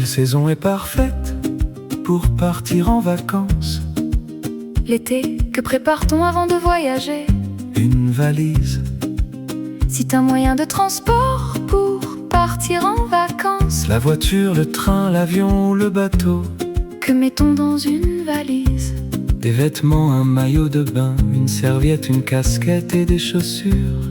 Quelle saison est parfaite pour partir en vacances? L'été, que prépare-t-on avant de voyager? Une valise, C'est un moyen de transport pour partir en vacances. la voiture, le train, l'avion ou le bateau. Que met-on dans une valise? Des vêtements, un maillot de bain, une serviette, une casquette et des chaussures.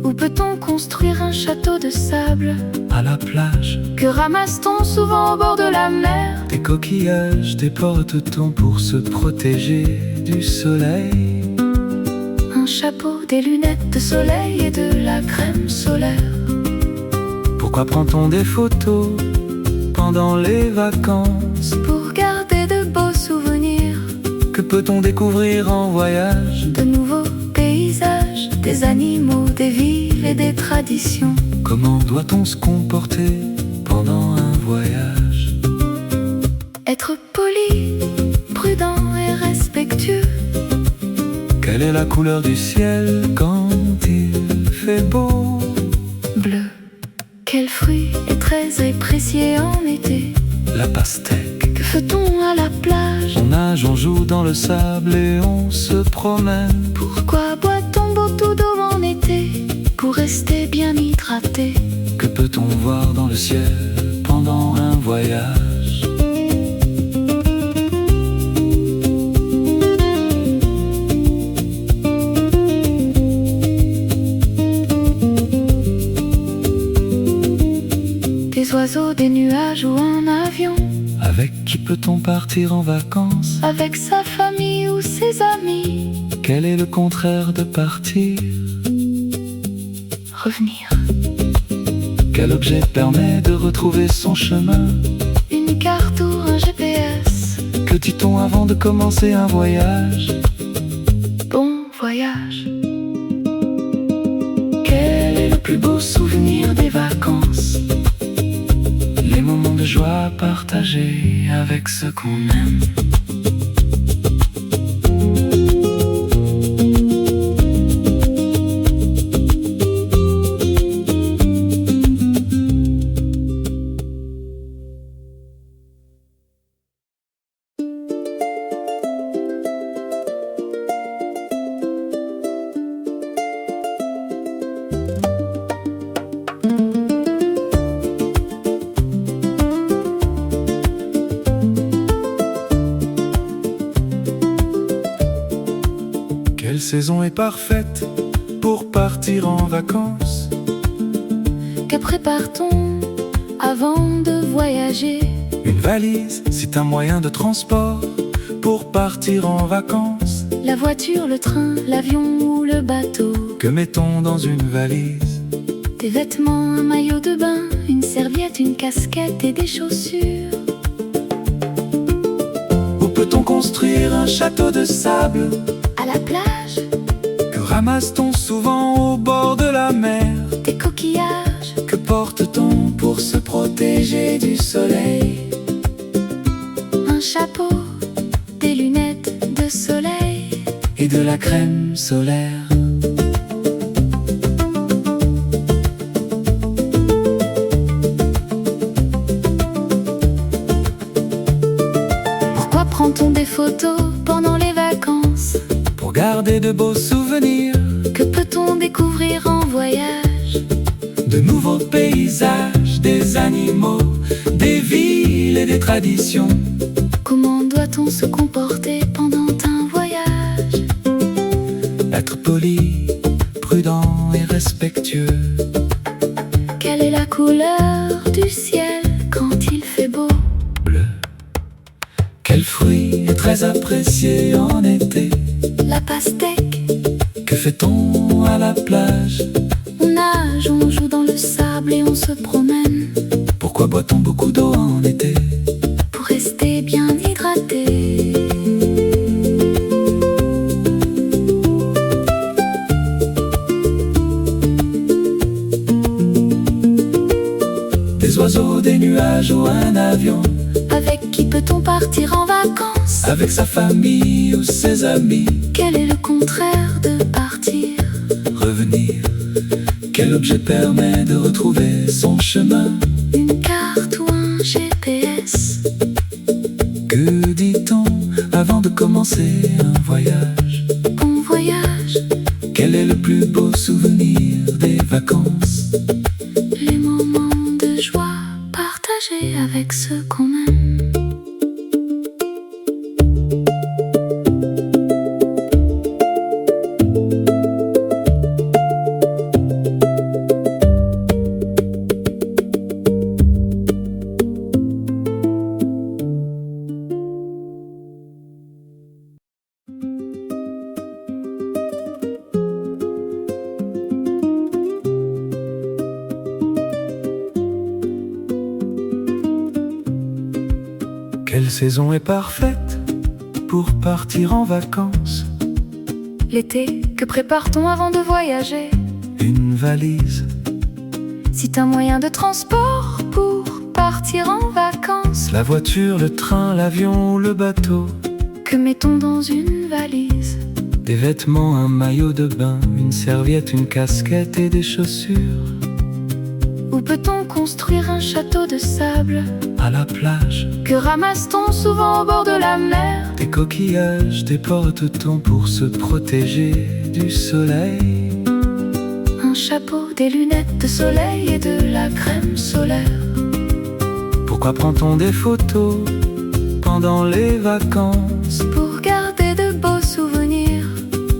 Où peut-on construire un château de sable? À la plage, Que ramasse-t-on souvent au bord de la mer? des coquillages, des porte-thon pour se protéger du soleil. Un chapeau, des lunettes de soleil et de la crème solaire. Pourquoi prend-on des photos pendant les vacances? Pour garder de beaux souvenirs, Que peut-on découvrir en voyage? de nouveaux paysages, des animaux, des villes et des traditions. Comment doit-on se comporter pendant un voyage? Être poli, prudent et respectueux. Quelle est la couleur du ciel quand il fait beau? Bleu. Quel fruit est très apprécié en été? La pastèque. Que fait-on à la plage? On nage, on joue dans le sable et on se promène. Pourquoi boit-on beaucoup d'eau en été? Pour rester bien hydraté. Que peut-on voir dans le ciel pendant un voyage? Des oiseaux, des nuages ou un avion. Avec qui peut-on partir en vacances? Avec sa famille ou ses amis. Quel est le contraire de partir? Revenir. Quel objet permet de retrouver son chemin? Une carte ou un GPS. Que dit-on avant de commencer un voyage? Bon voyage. Quel est le plus beau souvenir des vacances? Les moments de joie partagés avec ceux qu'on aime. Quelle saison est parfaite pour partir en vacances? Que prépare-t-on avant de voyager? Une valise, c'est un moyen de transport pour partir en vacances. La voiture, le train, l'avion ou le bateau. Que met-on dans une valise? Des vêtements, un maillot de bain, une serviette, une casquette et des chaussures. Où peut-on construire un château de sable? À la plage, Que ramasse-t-on souvent au bord de la mer? des coquillages. Que porte-t-on pour se protéger du soleil? Un chapeau, des lunettes de soleil. Et de la crème solaire. Pourquoi prend-on des photos pendant les vacances? Pour garder de beaux souvenirs, Que peut-on découvrir en voyage? de nouveaux paysages, des animaux, des villes et des traditions. Comment doit-on se comporter pendant un voyage? Être poli, prudent et respectueux. Quelle est la couleur du ciel quand il fait beau? Bleu. Quel fruit est très apprécié en été? La pastèque. Que fait-on à la plage? On nage, on joue dans le sable et on se promène. Pourquoi boit-on beaucoup d'eau en été? Pour rester bien hydraté. Des oiseaux, des nuages ou un avion? Avec qui peut-on partir en vacances? Avec sa famille ou ses amis? Quel est le contraire de partir? Revenir. Quel objet permet de retrouver son chemin? Une carte ou un GPS. promesses. Que dit-on avant de commencer un voyage? Bon voyage, Quel est le plus beau souvenir des vacances? les moments de joie partagés avec ceux qu'on aime. Quelle saison est parfaite pour partir en vacances? L'été, que prépare-t-on avant de voyager? Une valise, C'est un moyen de transport pour partir en vacances. la voiture, le train, l'avion ou le bateau. Que mettons dans une valise? Des vêtements, un maillot de bain, une serviette, une casquette et des chaussures. Où peut-on construire un château de sable? À la plage, Que ramasse-t-on souvent au bord de la mer? des coquillages, des porte-thon pour se protéger du soleil. Un chapeau, des lunettes de soleil et de la crème solaire. Pourquoi prend-on des photos pendant les vacances? Pour garder de beaux souvenirs,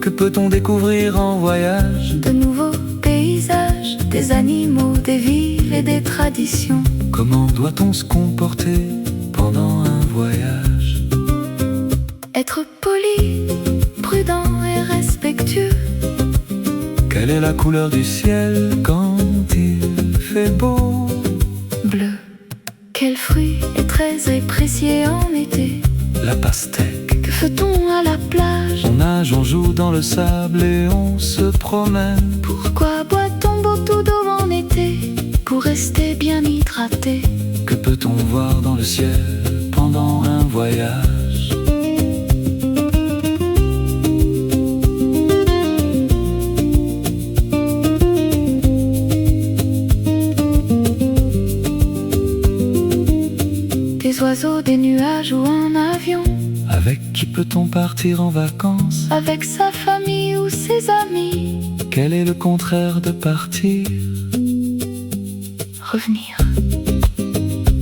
Que peut-on découvrir en voyage? de nouveaux paysages, des animaux, des villes et des traditions. Comment doit-on se comporter pendant un voyage? Être poli, prudent et respectueux. Quelle est la couleur du ciel quand il fait beau? Bleu. Quel fruit est très apprécié en été? La pastèque. Que fait-on à la plage? On nage, on joue dans le sable et on se promène. Pourquoi boit-on beaucoup d'eau en été? Pour rester bien hydraté. Que peut-on voir dans le ciel pendant un voyage? Des oiseaux, des nuages ou un avion. Avec qui peut-on partir en vacances? Avec sa famille ou ses amis. Quel est le contraire de partir? Revenir.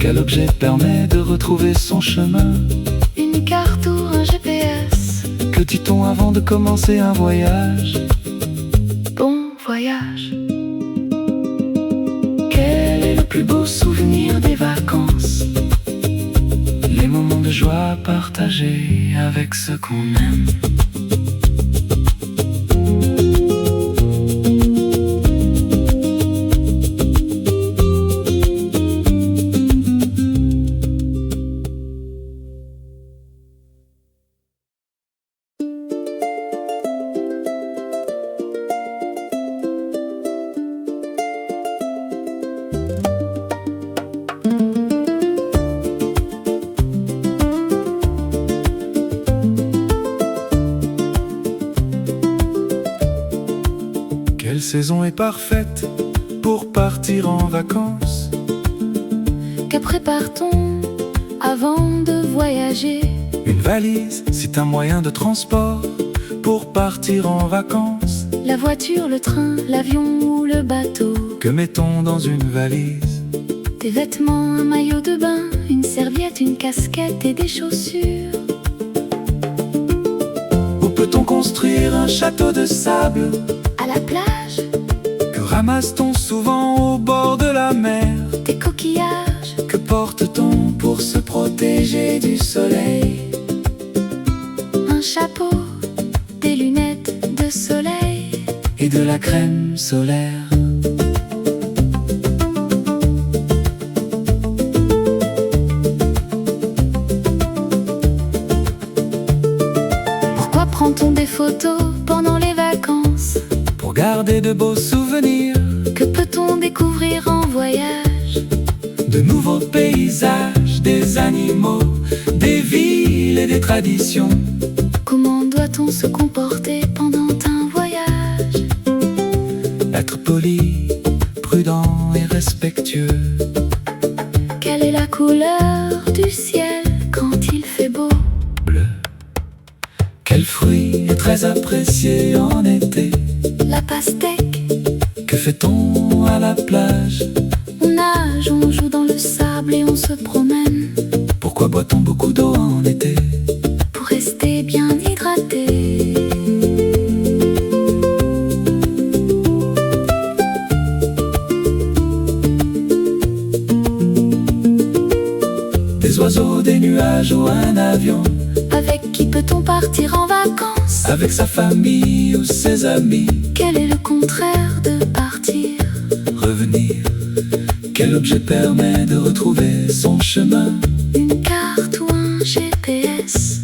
Quel objet permet de retrouver son chemin? Une carte ou un GPS. Que dit-on avant de commencer un voyage? Bon voyage. Quel est le plus beau souvenir des vacances? Les moments de joie partagés avec ceux qu'on aime. Quelle saison est parfaite pour partir en vacances? Que prépare-t-on avant de voyager? Une valise, c'est un moyen de transport pour partir en vacances. La voiture, le train, l'avion ou le bateau. Que mettons dans une valise? Des vêtements, un maillot de bain, une serviette, une casquette et des chaussures. Où peut-on construire un château de sable? À la plage, Que ramasse-t-on souvent au bord de la mer? des coquillages. Que porte-t-on pour se protéger du soleil? Un chapeau, des lunettes de soleil. Et de la crème solaire. Pourquoi prend-on des photos pendant les vacances? Pour garder de beaux souvenirs, Que peut-on découvrir en voyage? de nouveaux paysages, des animaux, des villes et des traditions. Comment doit-on se comporter pendant un voyage? Être poli, prudent et respectueux. Quelle est la couleur du ciel quand il fait beau. Bleu. Quel fruit est très apprécié en été? La pastèque. Que fait-on à la plage? On nage, on joue dans le sable et on se promène. Pourquoi boit-on beaucoup d'eau en été? Pour rester bien hydraté. Des oiseaux, des nuages ou un avion? Avec qui peut-on partir en vacances? Avec sa famille ou ses amis? Quel est le contraire de partir? Revenir. Quel objet permet de retrouver son chemin? Une carte ou un GPS?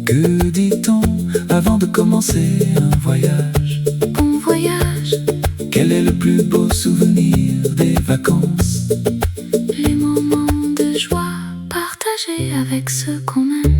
Que dit-on avant de commencer un voyage? Bon voyage. Quel est le plus beau souvenir des vacances? Les moments de joie partagés avec ceux qu'on aime.